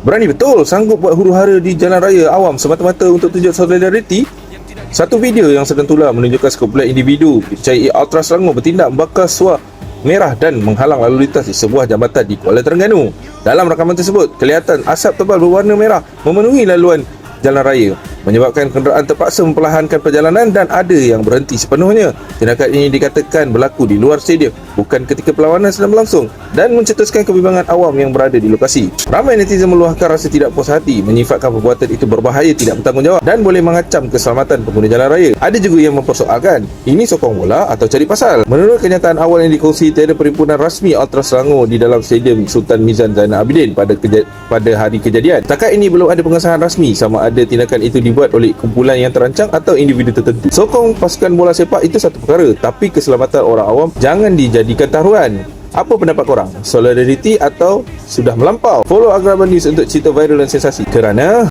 Berani betul sanggup buat huru-hara di jalan raya awam semata-mata untuk tujuan solidariti? Satu video yang sedang tular menunjukkan sekumpulan individu CIE Ultra Selangor bertindak membakar suar merah dan menghalang lalu lintas di sebuah jambatan di Kuala Terengganu. Dalam rakaman tersebut, kelihatan asap tebal berwarna merah memenuhi laluan jalan raya, menyebabkan kenderaan terpaksa memperlahankan perjalanan dan ada yang berhenti sepenuhnya. Tindakan ini dikatakan berlaku di luar stadium, bukan ketika perlawanan sedang berlangsung, dan mencetuskan kebimbangan awam yang berada di lokasi. Ramai netizen meluahkan rasa tidak puas hati, menyifatkan perbuatan itu berbahaya, tidak bertanggungjawab dan boleh mengancam keselamatan pengguna jalan raya. Ada juga yang mempersoalkan, ini sokong bola atau cari pasal? Menurut kenyataan awal yang dikongsi, tiada perhimpunan rasmi Ultra Selangor di dalam stadium Sultan Mizan Zainal Abidin pada hari kejadian. Setakat ini belum ada pengesahan rasmi sama ada tindakan itu dibuat oleh kumpulan yang terancang atau individu tertentu. Sokong pasukan bola sepak itu satu perkara, tapi keselamatan orang awam jangan dijadikan taruhan. Apa pendapat korang? Solidariti atau sudah melampau? Follow Agrabah News untuk cerita viral dan sensasi, kerana